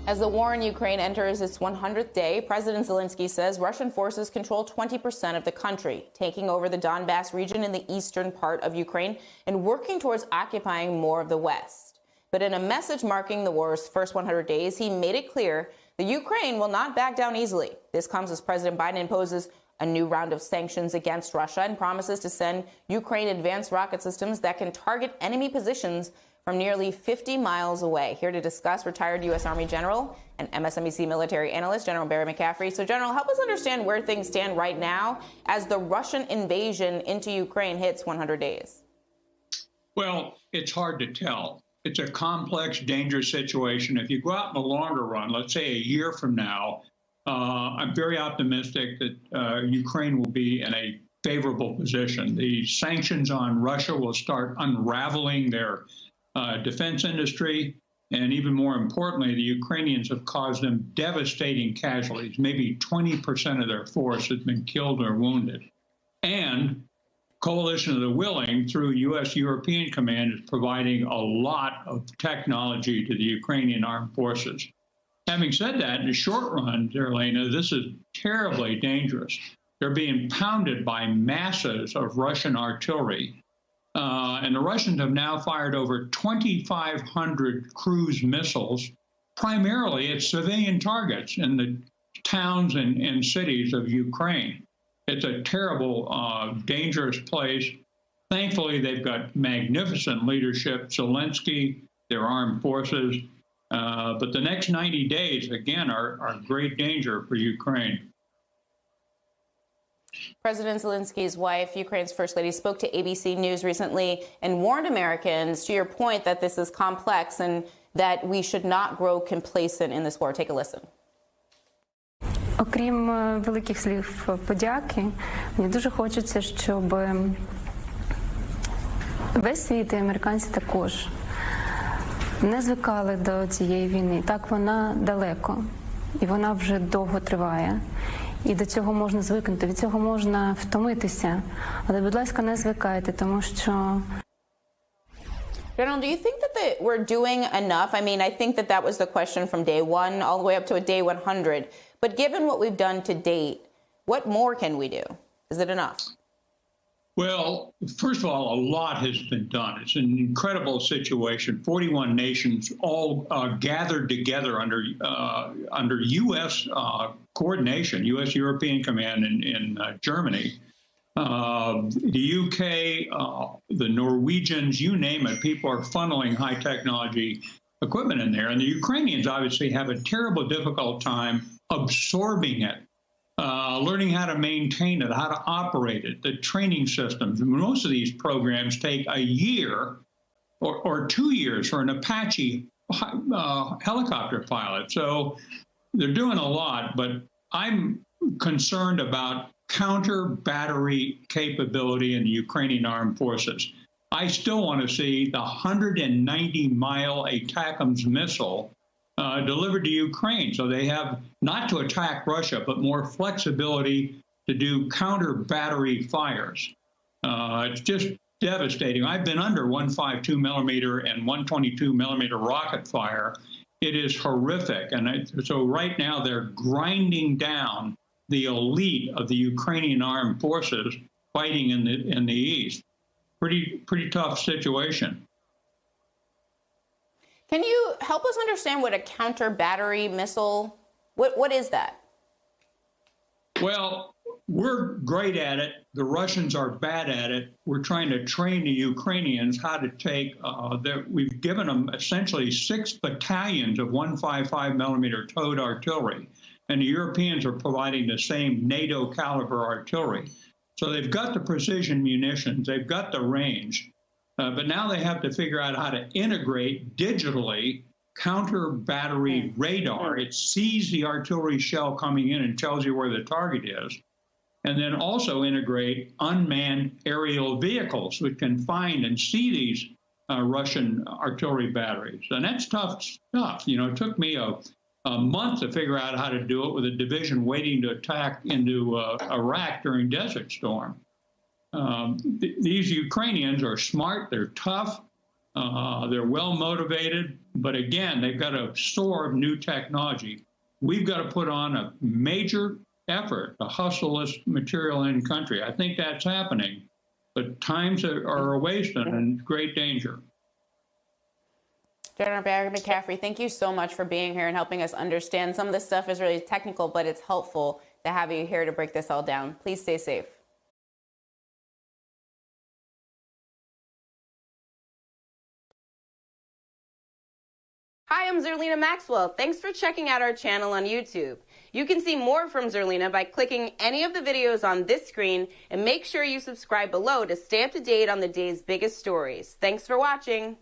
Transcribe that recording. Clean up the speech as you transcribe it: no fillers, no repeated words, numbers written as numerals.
As the war in Ukraine enters its 100th day, President Zelensky says Russian forces control 20% of the country, taking over the Donbass region in the eastern part of Ukraine and working towards occupying more of the west. But in a message marking the war's first 100 days, he made it clear that Ukraine will not back down easily. This comes as President Biden imposes a new round of sanctions against Russia and promises to send Ukraine advanced rocket systems that can target enemy positions from nearly 50 miles away. Here to discuss, retired U.S. Army General and MSNBC military analyst, General Barry McCaffrey. So, General, help us understand where things stand right now as the Russian invasion into Ukraine hits 100 days. Well, it's hard to tell. It's a complex, dangerous situation. If you go out in the longer run, let's say a year from now, I'm very optimistic that Ukraine will be in a favorable position. The sanctions on Russia will start unraveling their defense industry, and even more importantly, the Ukrainians have caused them devastating casualties. Maybe 20% of their force has been killed or wounded. And Coalition of the Willing, through U.S. European Command, is providing a lot of technology to the Ukrainian armed forces. Having said that, in the short run, Elena, this is terribly dangerous. They're being pounded by masses of Russian artillery. And the Russians have now fired over 2,500 cruise missiles, primarily at civilian targets in the towns and cities of Ukraine. It's a terrible, dangerous place. Thankfully, they've got magnificent leadership, Zelensky, their armed forces. But the next 90 days, again, are great danger for Ukraine. President Zelensky's wife, Ukraine's First Lady, spoke to ABC News recently and warned Americans, to your point, that this is complex and that we should not grow complacent in this war. Take a listen. Окрім великих слів подяки, мені дуже хочеться, щоб весь світ і американці також не звикали до цієї війни. Так, вона далеко, і вона вже довго триває. І до цього можна звикнути, від цього можна втомитися. Але, будь ласка, не звикайте, тому що... General, do you think that we're doing enough? I mean, I think that was the question from day one all the way up to day 100. But given what we've done to date, what more can we do? Is it enough? Well, first of all, a lot has been done. It's an incredible situation. 41 nations all gathered together under U.S. Coordination, U.S. European Command in Germany. The U.K., the Norwegians, you name it, people are funneling high technology equipment in there. And the Ukrainians obviously have a terrible, difficult time absorbing it. Learning how to maintain it, how to operate it, the training systems. Most of these programs take a year or 2 years for an Apache helicopter pilot. So they're doing a lot, but I'm concerned about counter-battery capability in the Ukrainian armed forces. I still want to see the 190-mile ATACMS missile delivered to Ukraine, so they have not to attack Russia, but more flexibility to do counter-battery fires. It's just devastating. I've been under 152 millimeter and 122 millimeter rocket fire. It is horrific, and so right now they're grinding down the elite of the Ukrainian armed forces fighting in the east. Pretty tough situation. Can you help us understand what a counter-battery missile, what is that? Well, we're great at it. The Russians are bad at it. We're trying to train the Ukrainians how to take, we've given them essentially 6 battalions of 155 millimeter towed artillery. And the Europeans are providing the same NATO caliber artillery. So they've got the precision munitions, they've got the range. But now they have to figure out how to integrate digitally counter-battery radar. It sees the artillery shell coming in and tells you where the target is. And then also integrate unmanned aerial vehicles, which can find and see these Russian artillery batteries. And that's tough stuff. You know, it took me a month to figure out how to do it with a division waiting to attack into Iraq during Desert Storm. These Ukrainians are smart, they're tough, They're well motivated, but again, they've got a store of new technology. We've got to put on a major effort to hustle this material in country. I think that's happening, but times are wasted and great danger. General Barry McCaffrey, thank you so much for being here and helping us understand. Some of this stuff is really technical, but it's helpful to have you here to break this all down. Please stay safe. Hi, I'm Zerlina Maxwell. Thanks for checking out our channel on YouTube. You can see more from Zerlina by clicking any of the videos on this screen, and make sure you subscribe below to stay up to date on the day's biggest stories. Thanks for watching.